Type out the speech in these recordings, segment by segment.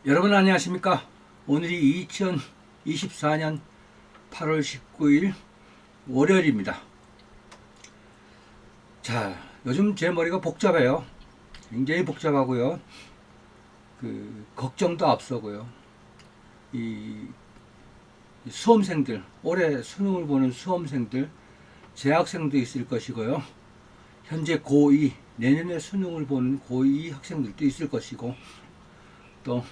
여러분 안녕하십니까? 오늘이 2024년 8월 19일 월요일입니다. 자, 요즘 제 머리가 복잡해요. 굉장히 복잡하고요. 걱정도 앞서고요. 이 수험생들, 올해 수능을 보는 수험생들, 재학생도 있을 것이고요. 현재 고2, 내년에 수능을 보는 고2 학생들도 있을 것이고, 또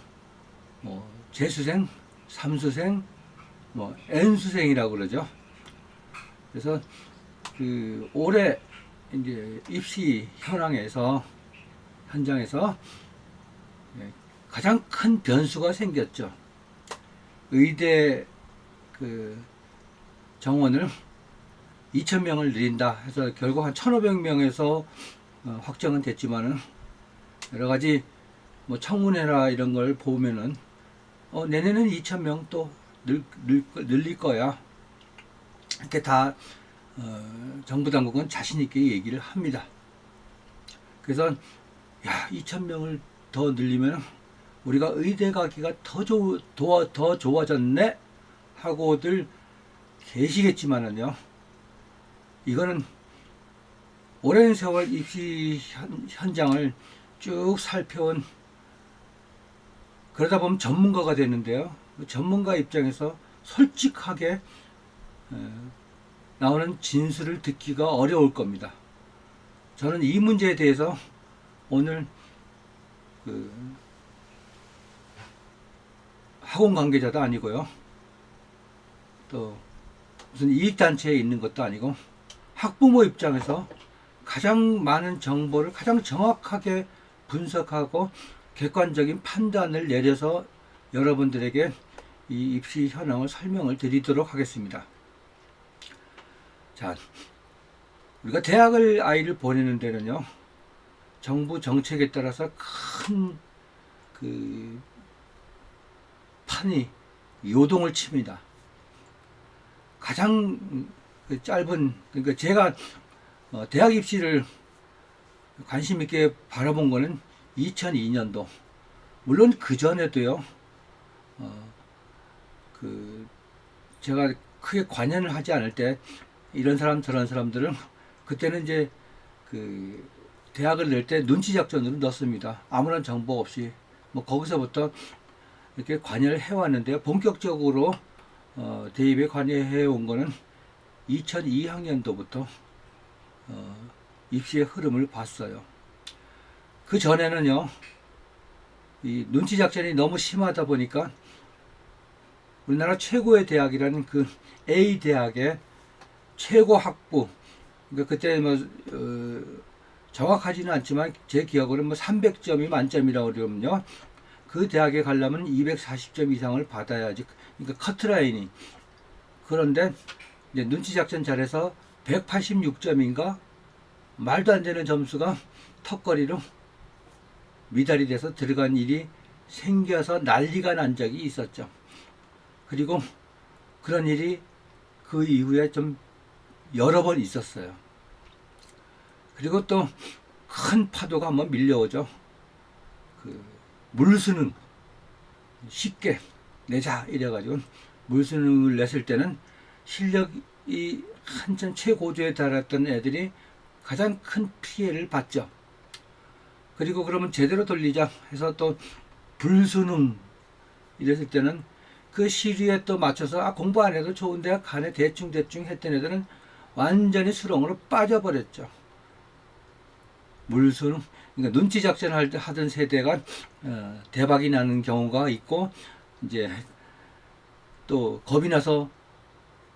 재수생, 삼수생, N수생이라고 그러죠. 그래서 올해 이제 입시 현장에서 가장 큰 변수가 생겼죠. 의대 정원을 2,000명을 늘린다 해서 결국 한 1,500명에서 확정은 됐지만은 여러 가지 청문회나 이런 걸 보면은 내년에는 2,000명 또 늘릴 거야. 이렇게 다 정부 당국은 자신 있게 얘기를 합니다. 그래서 2,000명을 더 늘리면 우리가 의대 가기가 더 좋아졌네 하고들 계시겠지만은요. 이거는 오랜 세월 입시 현장을 쭉 살펴온, 그러다 보면 전문가가 되는데요. 전문가 입장에서 솔직하게 나오는 진술을 듣기가 어려울 겁니다. 저는 이 문제에 대해서 오늘 학원 관계자도 아니고요. 또 무슨 이익단체에 있는 것도 아니고 학부모 입장에서 가장 많은 정보를 가장 정확하게 분석하고 객관적인 판단을 내려서 여러분들에게 이 입시 현황을 설명을 드리도록 하겠습니다. 자, 우리가 대학을 아이를 보내는 데는요, 정부 정책에 따라서 큰 판이 요동을 칩니다. 가장 짧은, 그러니까 제가 대학 입시를 관심 있게 바라본 거는 2002년도. 물론 그 전에도요. 제가 크게 관여를 하지 않을 때 이런 사람 저런 사람들은 그때는 이제 대학을 낼 때 눈치 작전으로 넣습니다. 아무런 정보 없이 거기서부터 이렇게 관여를 해왔는데요. 본격적으로 대입에 관여해 온 거는 2002학년도부터 입시의 흐름을 봤어요. 그 전에는요, 이 눈치 작전이 너무 심하다 보니까 우리나라 최고의 대학이라는 A 대학의 최고 학부, 그러니까 그때 정확하지는 않지만 제 기억으로는 300점이 만점이라고 그러면요, 그 대학에 가려면 240점 이상을 받아야지, 그러니까 커트라인이. 그런데 이제 눈치 작전 잘해서 186점인가 말도 안 되는 점수가 턱걸이로 미달이 돼서 들어간 일이 생겨서 난리가 난 적이 있었죠. 그리고 그런 일이 그 이후에 좀 여러 번 있었어요. 그리고 또 큰 파도가 한번 밀려오죠. 물수능 쉽게 내자 이래가지고 물수능을 냈을 때는 실력이 한참 최고조에 달했던 애들이 가장 큰 피해를 봤죠. 그리고 그러면 제대로 돌리자 해서 또 불수능 이랬을 때는 그 시류에 또 맞춰서 공부 안 해도 좋은 대학 가네 대충 했던 애들은 완전히 수렁으로 빠져버렸죠. 물수능, 그러니까 눈치 작전 하던 세대가 대박이 나는 경우가 있고, 이제 또 겁이 나서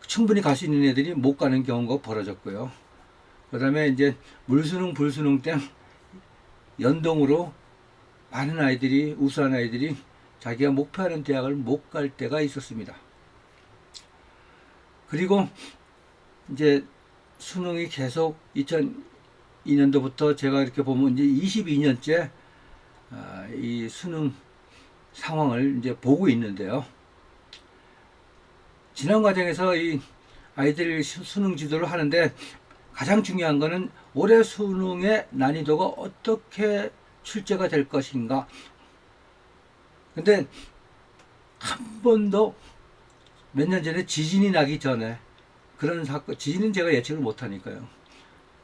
충분히 갈 수 있는 애들이 못 가는 경우가 벌어졌고요. 그 다음에 이제 물수능, 불수능 때 연동으로 많은 아이들이, 우수한 아이들이 자기가 목표하는 대학을 못 갈 때가 있었습니다. 그리고 이제 수능이 계속 2002년도부터 제가 이렇게 보면 이제 22년째 이 수능 상황을 이제 보고 있는데요. 지난 과정에서 이 아이들이 수능 지도를 하는데 가장 중요한 거는 올해 수능의 난이도가 어떻게 출제가 될 것인가, 근데 한 번도 몇 년 전에 지진이 나기 전에 그런 사건, 지진은 제가 예측을 못하니까요.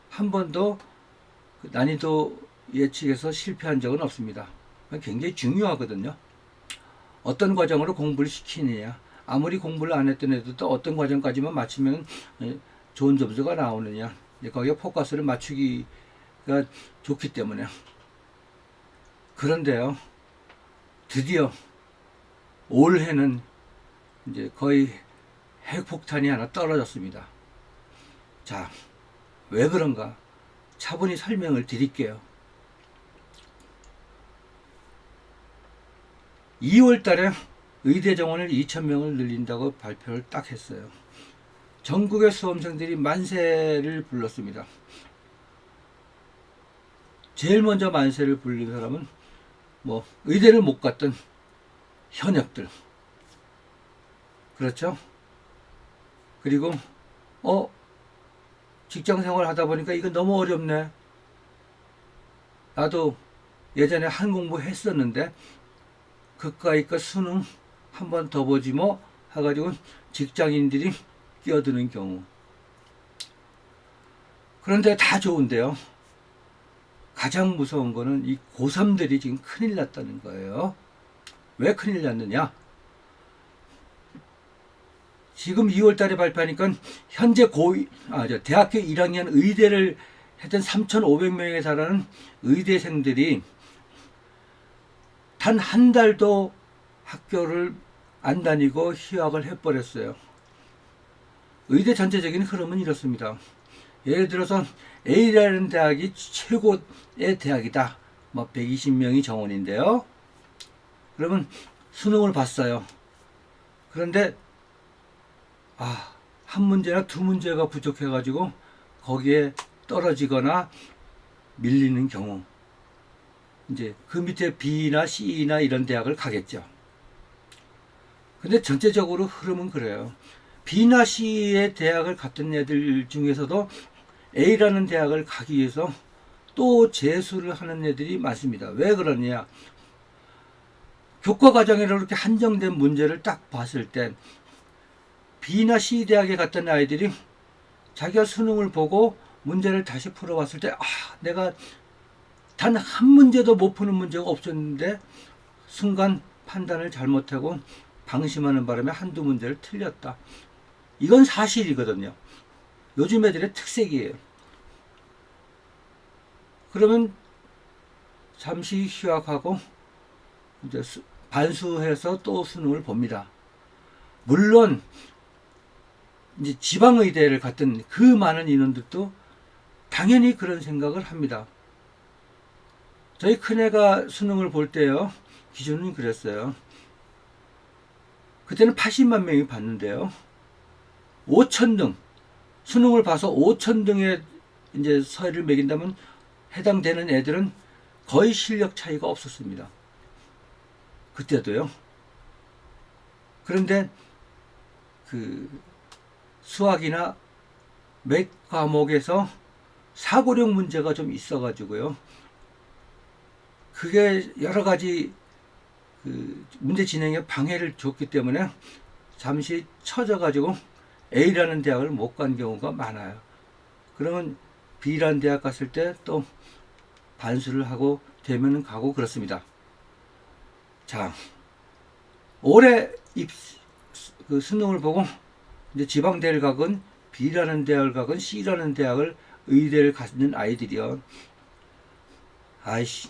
한 번도 그 난이도 예측에서 실패한 적은 없습니다. 굉장히 중요하거든요. 어떤 과정으로 공부를 시키느냐. 아무리 공부를 안 했던 애들도 어떤 과정까지만 마치면 좋은 점수가 나오느냐. 거기에 포커스를 맞추기가 좋기 때문에. 그런데요, 드디어 올해는 이제 거의 핵폭탄이 하나 떨어졌습니다. 자, 왜 그런가? 차분히 설명을 드릴게요. 2월 달에 의대 정원을 2,000명을 늘린다고 발표를 딱 했어요. 전국의 수험생들이 만세를 불렀습니다. 제일 먼저 만세를 불린 사람은 뭐 의대를 못 갔던 현역들. 그렇죠? 그리고 직장 생활 하다 보니까 이거 너무 어렵네. 나도 예전에 한 공부 했었는데 그까이까 수능 한 번 더 보지 뭐 해가지고 직장인들이 끼어드는 경우. 그런데 다 좋은데요. 가장 무서운 거는 이 고3들이 지금 큰일 났다는 거예요. 왜 큰일 났느냐? 지금 2월 달에 발표하니까 현재 대학교 1학년 의대를 했던 3,500명에 달하는 의대생들이 단 한 달도 학교를 안 다니고 휴학을 해버렸어요. 의대 전체적인 흐름은 이렇습니다. 예를 들어서 A라는 대학이 최고의 대학이다. 뭐 120명이 정원인데요. 그러면 수능을 봤어요. 그런데 한 문제나 두 문제가 부족해가지고 거기에 떨어지거나 밀리는 경우, 이제 그 밑에 B나 C나 이런 대학을 가겠죠. 근데 전체적으로 흐름은 그래요. B나 C의 대학을 갔던 애들 중에서도 A라는 대학을 가기 위해서 또 재수를 하는 애들이 많습니다. 왜 그러냐? 교과 과정으로 이렇게 한정된 문제를 딱 봤을 때 B나 C 대학에 갔던 아이들이 자기가 수능을 보고 문제를 다시 풀어봤을 때 내가 단 한 문제도 못 푸는 문제가 없었는데 순간 판단을 잘못하고 방심하는 바람에 한두 문제를 틀렸다. 이건 사실이거든요. 요즘 애들의 특색이에요. 그러면 잠시 휴학하고 이제 반수해서 또 수능을 봅니다. 물론 이제 지방의대를 갔던 그 많은 인원들도 당연히 그런 생각을 합니다. 저희 큰애가 수능을 볼 때요, 기준은 그랬어요. 그때는 80만 명이 봤는데요. 5,000등, 수능을 봐서 5,000등에 이제 서열을 매긴다면 해당되는 애들은 거의 실력 차이가 없었습니다. 그때도요. 그런데 그 수학이나 몇 과목에서 사고력 문제가 좀 있어가지고요. 그게 여러 가지 그 문제 진행에 방해를 줬기 때문에 잠시 처져가지고 A라는 대학을 못 간 경우가 많아요. 그러면 B라는 대학 갔을 때 또 반수를 하고 되면 가고 그렇습니다. 자, 올해 그 수능을 보고 이제 지방대를 가건 B라는 대학을 가건 C라는 대학을 의대를 갖는 아이들이요. 아이씨,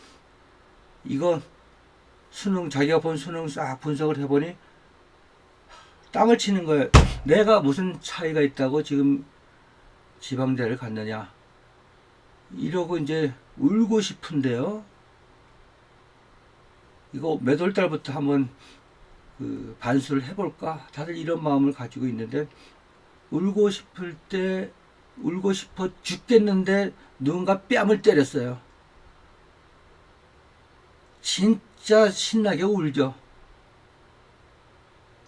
이거 수능 자기가 본 수능 싹 분석을 해보니 땅을 치는 거예요. 내가 무슨 차이가 있다고 지금 지방대를 갔느냐. 이러고 이제 울고 싶은데요. 이거 몇 월 달부터 한번 그 반수를 해볼까? 다들 이런 마음을 가지고 있는데 울고 싶을 때 울고 싶어 죽겠는데 누군가 뺨을 때렸어요. 진짜 신나게 울죠.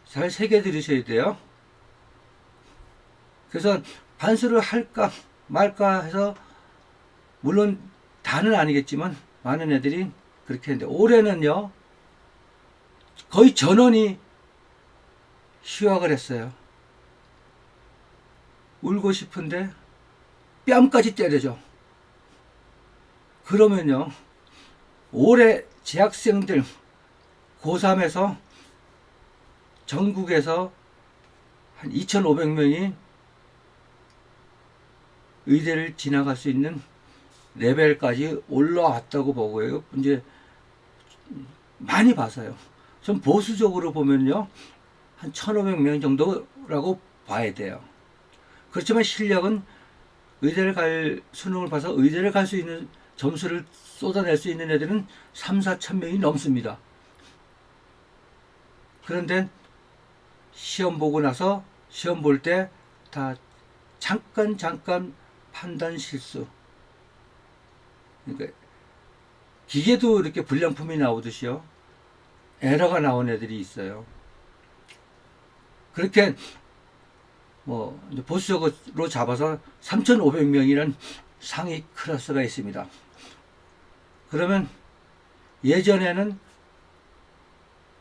잘 새겨 들으셔야 돼요. 그래서 반수를 할까 말까 해서 물론 다는 아니겠지만 많은 애들이 그렇게 했는데 올해는요 거의 전원이 휴학을 했어요. 울고 싶은데 뺨까지 때려줘. 그러면요, 올해 재학생들 고3에서 전국에서 한 2,500명이 의대를 지나갈 수 있는 레벨까지 올라왔다고 보고요. 이제 많이 봐서요. 좀 보수적으로 보면요, 한 1,500명 정도라고 봐야 돼요. 그렇지만 실력은 의대를 갈, 수능을 봐서 의대를 갈 수 있는 점수를 쏟아낼 수 있는 애들은 3, 4천 명이 넘습니다. 그런데 시험 보고 나서 시험 볼 때 다 잠깐 판단 실수. 그러니까 기계도 이렇게 불량품이 나오듯이요, 에러가 나온 애들이 있어요. 그렇게 뭐 보수적으로 잡아서 3,500명이라는 상위 클래스가 있습니다. 그러면 예전에는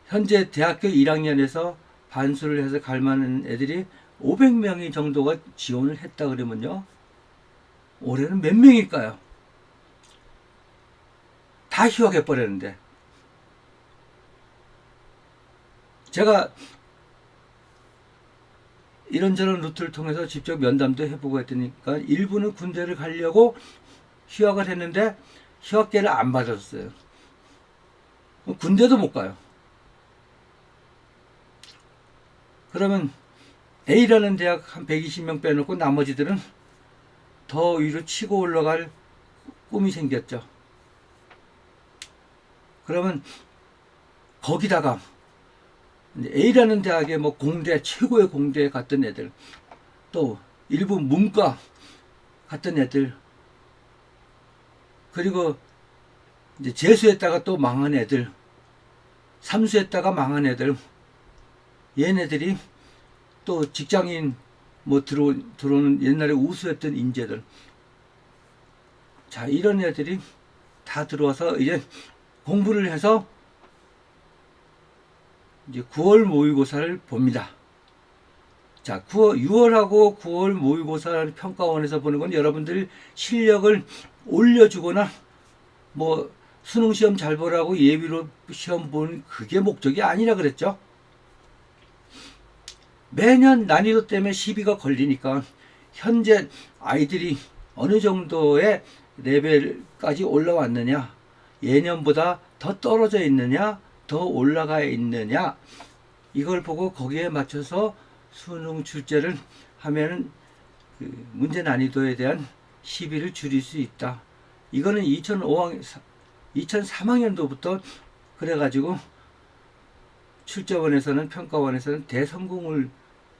현재 대학교 1학년에서 반수를 해서 갈 만한 애들이 500명이 정도가 지원을 했다 그러면요, 올해는 몇 명일까요? 다 휴학해 버렸는데. 제가 이런저런 루트를 통해서 직접 면담도 해보고 했더니까 일부는 군대를 가려고 휴학을 했는데 휴학계를 안 받았어요. 군대도 못 가요. 그러면 A라는 대학 한 120명 빼놓고 나머지들은 더 위로 치고 올라갈 꿈이 생겼죠. 그러면 거기다가 A라는 대학에 뭐 공대, 최고의 공대에 갔던 애들, 또 일부 문과 갔던 애들, 그리고 이제 재수했다가 또 망한 애들, 삼수했다가 망한 애들, 얘네들이 또 직장인 뭐 들어오는 옛날에 우수했던 인재들, 자, 이런 애들이 다 들어와서 이제 공부를 해서 이제 9월 모의고사를 봅니다. 자, 6월하고 9월 모의고사 평가원에서 보는 건 여러분들 실력을 올려주거나 뭐 수능 시험 잘 보라고 예비로 시험 보는 그게 목적이 아니라 그랬죠. 매년 난이도 때문에 시비가 걸리니까 현재 아이들이 어느 정도의 레벨까지 올라왔느냐, 예년보다 더 떨어져 있느냐, 더 올라가 있느냐, 이걸 보고 거기에 맞춰서 수능 출제를 하면은 그 문제 난이도에 대한 시비를 줄일 수 있다. 이거는 2003학년도부터 그래가지고 출제원에서는, 평가원에서는 대성공을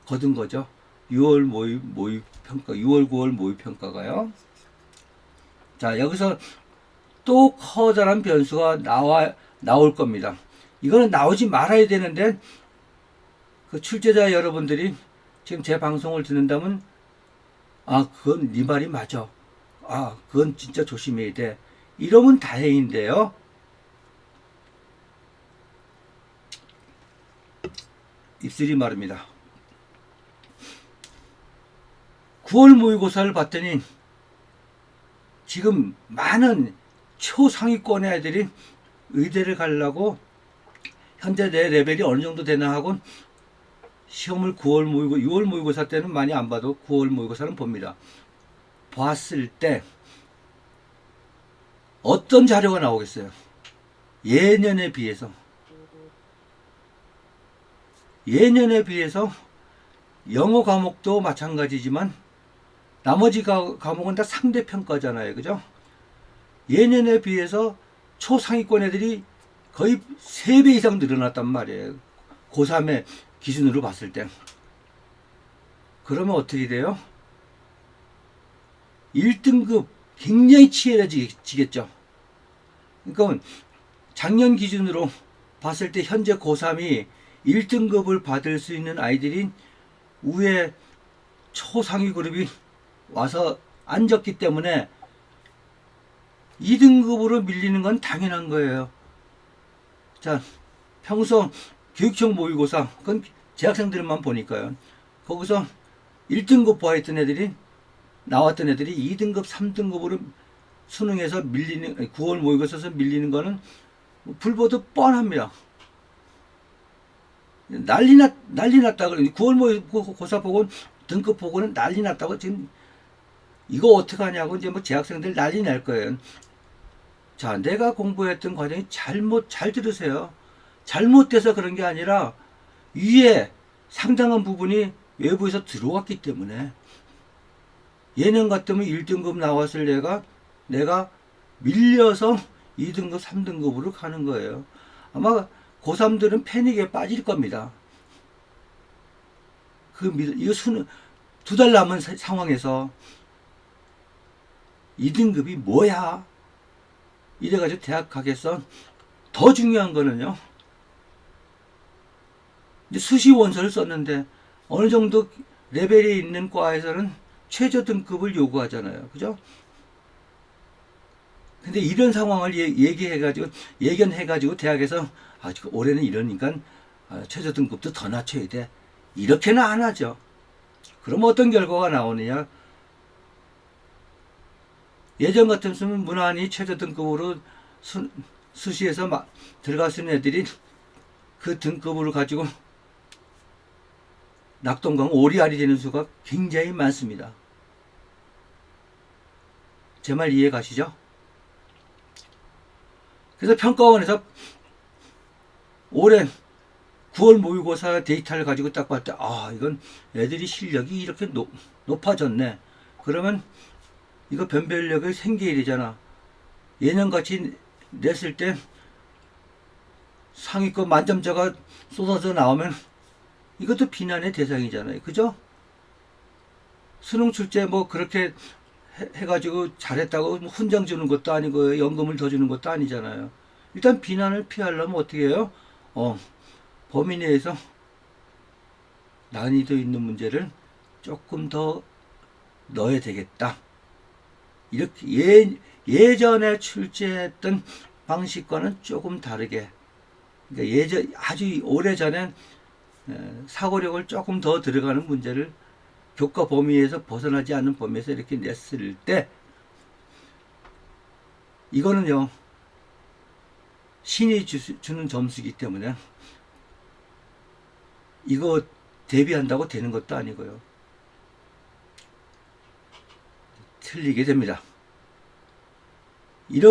거둔 거죠. 6월 모의 평가, 6월 9월 모의 평가가요. 자, 여기서 또 커다란 변수가 나올 겁니다. 이거는 나오지 말아야 되는데, 그 출제자 여러분들이 지금 제 방송을 듣는다면, 아, 그건 네 말이 맞아. 아, 그건 진짜 조심해야 돼. 이러면 다행인데요. 입술이 마릅니다. 9월 모의고사를 봤더니 지금 많은 초상위권의 애들이 의대를 가려고 현재 내 레벨이 어느 정도 되나 하고 시험을 6월 모의고사 때는 많이 안 봐도 9월 모의고사는 봅니다. 봤을 때 어떤 자료가 나오겠어요? 예년에 비해서 영어 과목도 마찬가지지만 나머지 과목은 다 상대평가잖아요. 그죠? 예년에 비해서 초상위권 애들이 거의 3배 이상 늘어났단 말이에요. 고3의 기준으로 봤을 때. 그러면 어떻게 돼요? 1등급 굉장히 치열해지겠죠. 그러니까 작년 기준으로 봤을 때 현재 고3이 1등급을 받을 수 있는 아이들이 위에 초상위 그룹이 와서 앉았기 때문에 2등급으로 밀리는 건 당연한 거예요. 자, 평소 교육청 모의고사, 그건 재학생들만 보니까요. 거기서 1등급 보아했던 애들이, 나왔던 애들이 2등급, 3등급으로 수능에서 밀리는, 9월 모의고사에서 밀리는 거는 불보듯 뻔합니다. 난리 났다 그래. 9월 모의고사 보고 등급 보고는 난리 났다고 지금 이거 어떡하냐고 이제 뭐 재학생들 난리 날 거예요. 자, 내가 공부했던 과정이 잘 들으세요. 잘못돼서 그런 게 아니라 위에 상당한 부분이 외부에서 들어왔기 때문에 예년 같으면 1등급 나왔을 내가 밀려서 2등급, 3등급으로 가는 거예요. 아마 고3들은 패닉에 빠질 겁니다. 이거 수능, 2달 남은 상황에서 2등급이 뭐야? 이래가지고 대학 가겠어? 더 중요한 거는요, 이제 수시 원서를 썼는데, 어느 정도 레벨이 있는 과에서는 최저 등급을 요구하잖아요. 그죠? 근데 이런 상황을 예견해가지고 대학에서, 올해는 이러니까 최저 등급도 더 낮춰야 돼. 이렇게는 안 하죠. 그럼 어떤 결과가 나오느냐? 예전 같으면 무난히 최저 등급으로 수시에서 들어갈 수 있는 애들이 그 등급을 가지고 낙동강 오리알이 되는 수가 굉장히 많습니다. 제 말 이해 가시죠? 그래서 평가원에서 올해 9월 모의고사 데이터를 가지고 딱 봤을 때, 이건 애들이 실력이 이렇게 높아졌네. 그러면 이거 변별력이 생겨야 되잖아. 예년같이 냈을 때 상위권 만점자가 쏟아져 나오면 이것도 비난의 대상이잖아요. 그죠? 수능 출제 뭐 그렇게 해가지고 잘했다고 훈장 주는 것도 아니고 연금을 더 주는 것도 아니잖아요. 일단 비난을 피하려면 어떻게 해요? 범위 내에서 난이도 있는 문제를 조금 더 넣어야 되겠다. 이렇게 예전에 출제했던 방식과는 조금 다르게, 그러니까 아주 오래전에 사고력을 조금 더 들어가는 문제를 교과 범위에서 벗어나지 않는 범위에서 이렇게 냈을 때, 이거는요, 신이 주는 점수이기 때문에 이거 대비한다고 되는 것도 아니고요. 틀리게 됩니다. 이제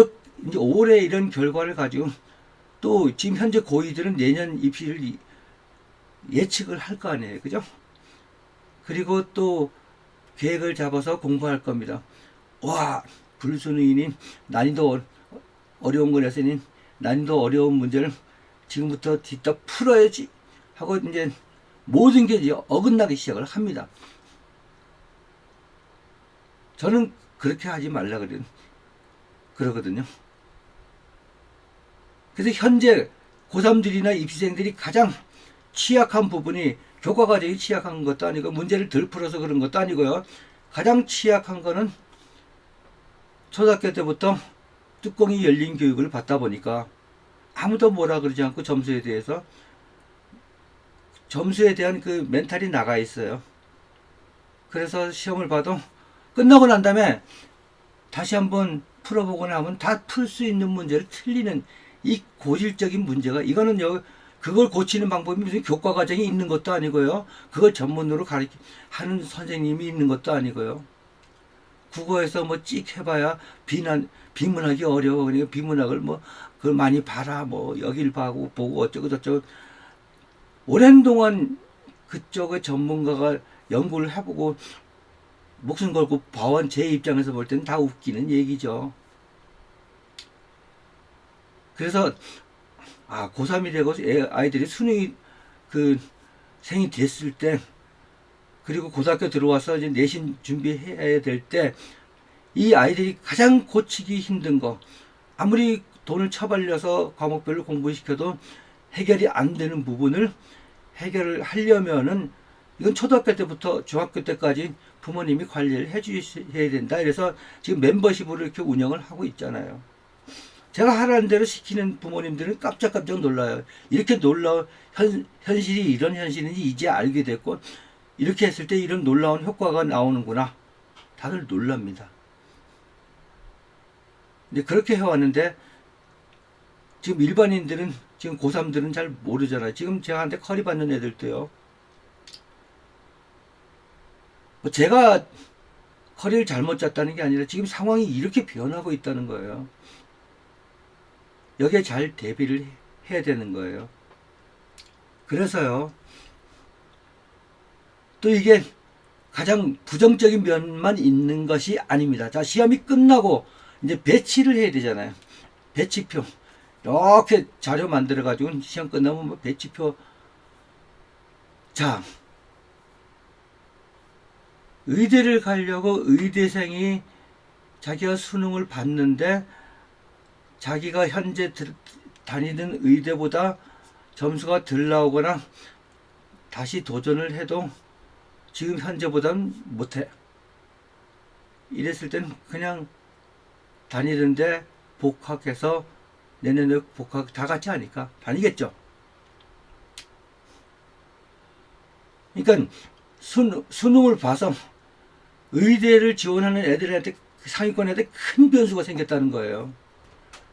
올해 이런 결과를 가지고 또 지금 현재 고2들은 내년 입시를 예측을 할 거 아니에요. 그죠? 그리고 또 계획을 잡아서 공부할 겁니다. 불수능이니 난이도 어려운 거 냈으니 난이도 어려운 문제를 지금부터 뒤따 풀어야지 하고 이제 모든 게 이제 어긋나기 시작을 합니다. 저는 그렇게 하지 말라 그러거든요. 그래서 현재 고3들이나 입시생들이 가장 취약한 부분이 교과 과정이 취약한 것도 아니고 문제를 덜 풀어서 그런 것도 아니고요. 가장 취약한 거는 초등학교 때부터 뚜껑이 열린 교육을 받다 보니까 아무도 뭐라 그러지 않고 점수에 대한 그 멘탈이 나가 있어요. 그래서 시험을 봐도 끝나고 난 다음에 다시 한번 풀어보고 나면 다 풀 수 있는 문제를 틀리는 이 고질적인 문제가, 이거는 그걸 고치는 방법이 무슨 교과 과정이 있는 것도 아니고요. 그걸 전문으로 하는 선생님이 있는 것도 아니고요. 국어에서 뭐 찍 해봐야 비문학이 어려워. 그러니까 비문학을 그걸 많이 봐라. 여길 보고 어쩌고 저쩌고. 오랜 동안 그쪽의 전문가가 연구를 해보고 목숨 걸고 봐온 제 입장에서 볼 때는 다 웃기는 얘기죠. 그래서 고3이 되고 아이들이 수능이 생이 됐을 때, 그리고 고등학교 들어와서 이제 내신 준비해야 될 때, 이 아이들이 가장 고치기 힘든 거, 아무리 돈을 처발려서 과목별로 공부시켜도 해결이 안 되는 부분을 해결을 하려면은 이건 초등학교 때부터 중학교 때까지 부모님이 관리를 해 주셔야 된다. 그래서 지금 멤버십으로 이렇게 운영을 하고 있잖아요. 제가 하라는 대로 시키는 부모님들은 깜짝깜짝 놀라요. 이렇게 현실이 이런 현실인지 이제 알게 됐고, 이렇게 했을 때 이런 놀라운 효과가 나오는구나. 다들 놀랍니다. 근데 그렇게 해왔는데, 지금 일반인들은, 지금 고3들은 잘 모르잖아요. 지금 제가한테 커리 받는 애들도요. 뭐 제가 커리를 잘못 짰다는 게 아니라 지금 상황이 이렇게 변하고 있다는 거예요. 여기에 잘 대비를 해야 되는 거예요. 그래서요, 또 이게 가장 부정적인 면만 있는 것이 아닙니다. 자, 시험이 끝나고 이제 배치를 해야 되잖아요. 배치표. 이렇게 자료 만들어가지고 시험 끝나면 뭐 배치표. 자, 의대를 가려고 의대생이 자기가 수능을 봤는데 자기가 현재 다니는 의대보다 점수가 덜 나오거나 다시 도전을 해도 지금 현재보다는 못해. 이랬을 땐 그냥 다니는데 복학해서 내년에 복학 다 같이 하니까 다니겠죠. 그러니까 수능을 봐서 의대를 지원하는 애들한테 상위권 애들 큰 변수가 생겼다는 거예요.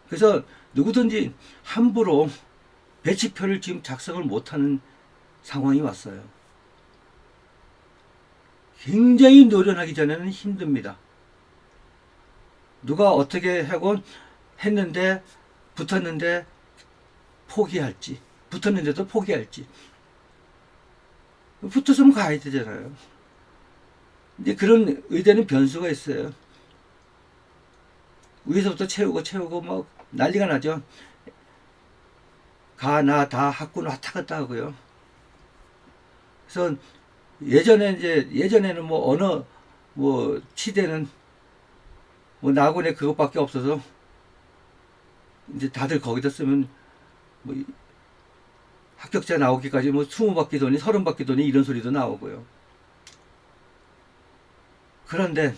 그래서 누구든지 함부로 배치표를 지금 작성을 못하는 상황이 왔어요. 굉장히 노련하기 전에는 힘듭니다. 누가 어떻게 하고 했는데 붙었는데 포기할지, 붙었는데도 포기할지. 붙었으면 가야 되잖아요. 근데 그런 의대는 변수가 있어요. 위에서부터 채우고 막 난리가 나죠. 가, 나, 다 학군 왔다 갔다 하고요. 그래서 예전에는 뭐 어느 뭐 치대는 뭐 나군에 그것밖에 없어서 이제 다들 거기다 쓰면 뭐 합격자 나오기까지 뭐 20바퀴 도니 30바퀴 도니 이런 소리도 나오고요. 그런데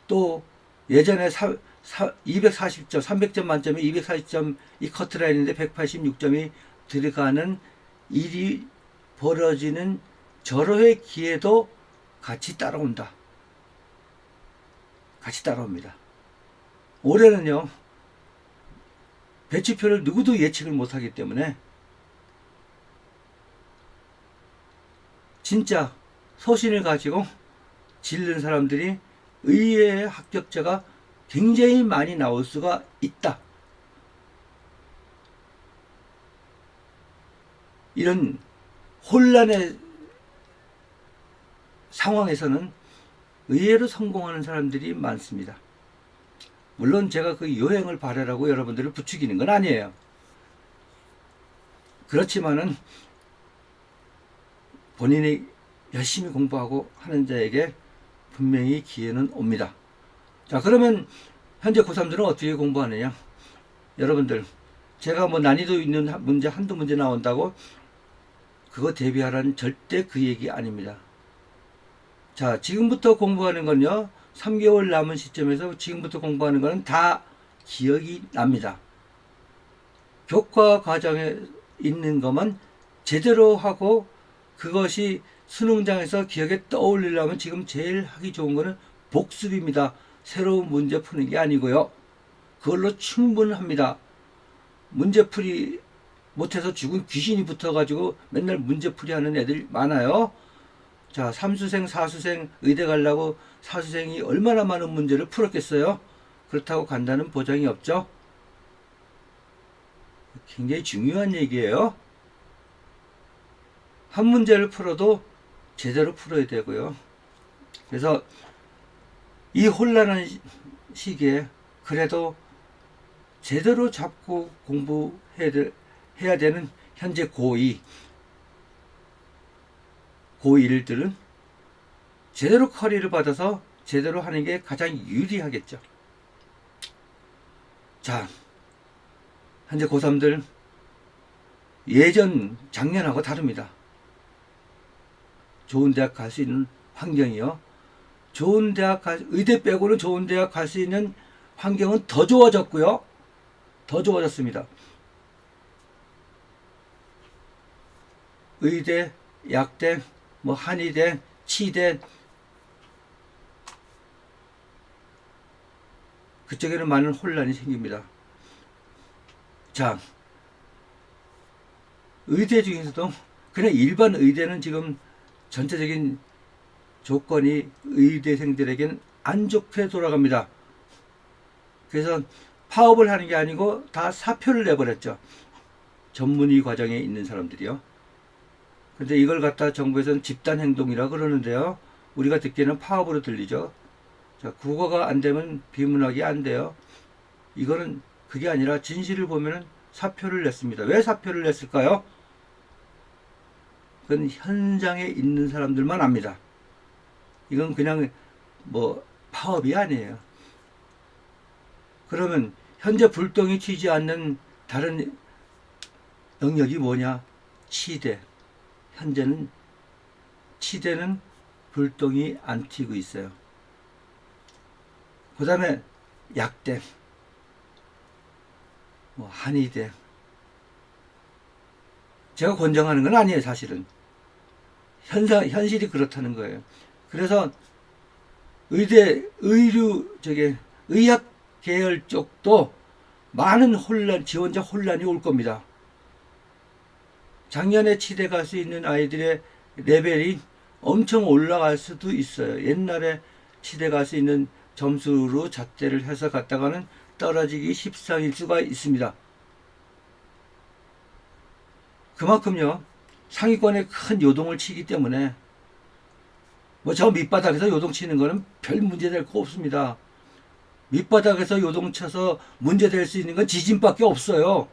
또 예전에 240점, 300점 만점에 240점 이 커트라인인데 186점이 들어가는 일이 벌어지는 절호의 기회도 같이 따라온다. 같이 따라옵니다. 올해는요, 배치표를 누구도 예측을 못하기 때문에 진짜 소신을 가지고 질른 사람들이 의외의 합격자가 굉장히 많이 나올 수가 있다. 이런 혼란의 상황에서는 의외로 성공하는 사람들이 많습니다. 물론 제가 그 요행을 바라라고 여러분들을 부추기는 건 아니에요. 그렇지만은 본인이 열심히 공부하고 하는 자에게 분명히 기회는 옵니다. 자, 그러면 현재 고3들은 어떻게 공부하느냐? 여러분들, 제가 뭐 난이도 있는 문제 한두 문제 나온다고 그거 대비하라는 절대 그 얘기 아닙니다. 자, 지금부터 공부하는 건요, 3개월 남은 시점에서 지금부터 공부하는 거는 다 기억이 납니다. 교과 과정에 있는 것만 제대로 하고 그것이 수능장에서 기억에 떠올리려면 지금 제일 하기 좋은 거는 복습입니다. 새로운 문제 푸는 게 아니고요. 그걸로 충분합니다. 문제풀이 못해서 죽은 귀신이 붙어가지고 맨날 문제풀이 하는 애들 많아요. 자, 3수생, 4수생 의대 가려고 4수생이 얼마나 많은 문제를 풀었겠어요? 그렇다고 간다는 보장이 없죠. 굉장히 중요한 얘기예요. 한 문제를 풀어도 제대로 풀어야 되고요. 그래서 이 혼란한 시기에 그래도 제대로 잡고 공부해야 되는 현재 고1들은 제대로 커리를 받아서 제대로 하는 게 가장 유리하겠죠. 자, 현재 고3들 작년하고 다릅니다. 좋은 대학 갈 수 있는 환경이요. 의대 빼고는 좋은 대학 갈 수 있는 환경은 더 좋아졌고요. 더 좋아졌습니다. 의대, 약대, 뭐 한의대, 치대, 그쪽에는 많은 혼란이 생깁니다. 자, 의대 중에서도 그냥 일반 의대는 지금 전체적인 조건이 의대생들에겐 안 좋게 돌아갑니다. 그래서 파업을 하는 게 아니고 다 사표를 내버렸죠. 전문의 과정에 있는 사람들이요. 근데 이걸 갖다 정부에서는 집단행동이라 그러는데요. 우리가 듣기에는 파업으로 들리죠. 자, 국어가 안 되면 비문학이 안 돼요. 이거는 그게 아니라 진실을 보면은 사표를 냈습니다. 왜 사표를 냈을까요? 그건 현장에 있는 사람들만 압니다. 이건 그냥 뭐 파업이 아니에요. 그러면 현재 불똥이 튀지 않는 다른 영역이 뭐냐? 치대. 현재는 치대는 불똥이 안 튀고 있어요. 그 다음에 약대, 뭐 한의대. 제가 권장하는 건 아니에요, 사실은. 현실이 그렇다는 거예요. 그래서 의학 계열 쪽도 많은 지원자 혼란이 올 겁니다. 작년에 치대 갈 수 있는 아이들의 레벨이 엄청 올라갈 수도 있어요. 옛날에 치대 갈 수 있는 점수로 잣대를 해서 갔다가는 떨어지기 십상일 수가 있습니다. 그만큼요, 상위권에 큰 요동을 치기 때문에 뭐 저 밑바닥에서 요동치는 거는 별 문제될 거 없습니다. 밑바닥에서 요동쳐서 문제될 수 있는 건 지진밖에 없어요.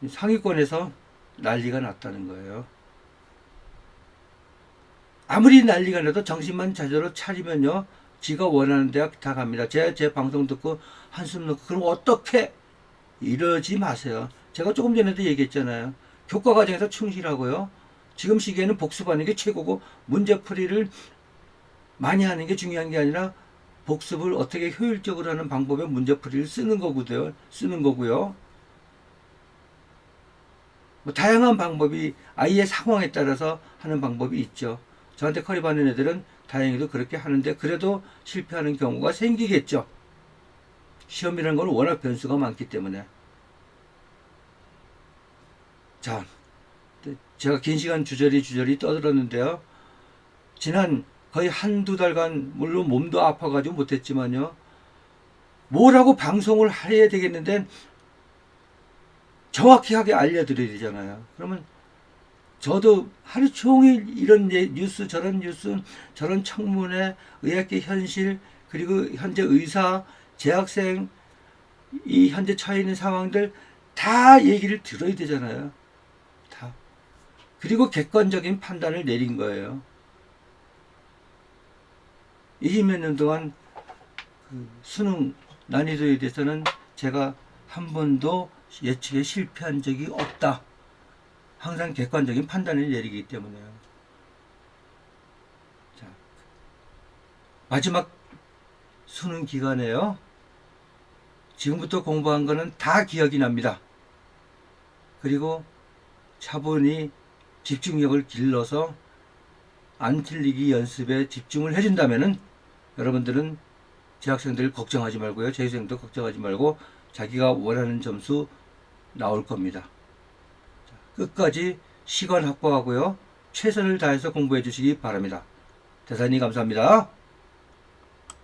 상위권에서 난리가 났다는 거예요. 아무리 난리가 나도 정신만 제대로 차리면요, 지가 원하는 대학 다 갑니다. 제 방송 듣고 한숨 놓고 그럼 어떻게 이러지 마세요. 제가 조금 전에도 얘기했잖아요. 교과 과정에서 충실하고요. 지금 시기에는 복습하는 게 최고고 문제풀이를 많이 하는 게 중요한 게 아니라 복습을 어떻게 효율적으로 하는 방법의 문제풀이를 쓰는 거고요. 뭐 다양한 방법이 아이의 상황에 따라서 하는 방법이 있죠. 저한테 커리 받는 애들은 다행히도 그렇게 하는데 그래도 실패하는 경우가 생기겠죠. 시험이라는 건 워낙 변수가 많기 때문에. 자, 제가 긴 시간 주저리 떠들었는데요. 지난 거의 한두 달간 물론 몸도 아파가지고 못했지만요. 뭐라고 방송을 해야 되겠는데 정확히 하게 알려드려야 되잖아요. 그러면 저도 하루 종일 이런 뉴스 저런 청문회 의학계 현실 그리고 현재 의사 재학생 이 현재 처해 있는 상황들 다 얘기를 들어야 되잖아요. 다. 그리고 객관적인 판단을 내린 거예요. 20몇 년 동안 그 수능 난이도에 대해서는 제가 한 번도 예측에 실패한 적이 없다. 항상 객관적인 판단을 내리기 때문에요. 자, 마지막 수능 기간에요. 지금부터 공부한 거는 다 기억이 납니다. 그리고 차분히 집중력을 길러서 안 틀리기 연습에 집중을 해준다면은 여러분들은 재학생들 걱정하지 말고요. 재수생도 걱정하지 말고 자기가 원하는 점수 나올 겁니다. 끝까지 시간 확보하고요. 최선을 다해서 공부해 주시기 바랍니다. 대단히 감사합니다.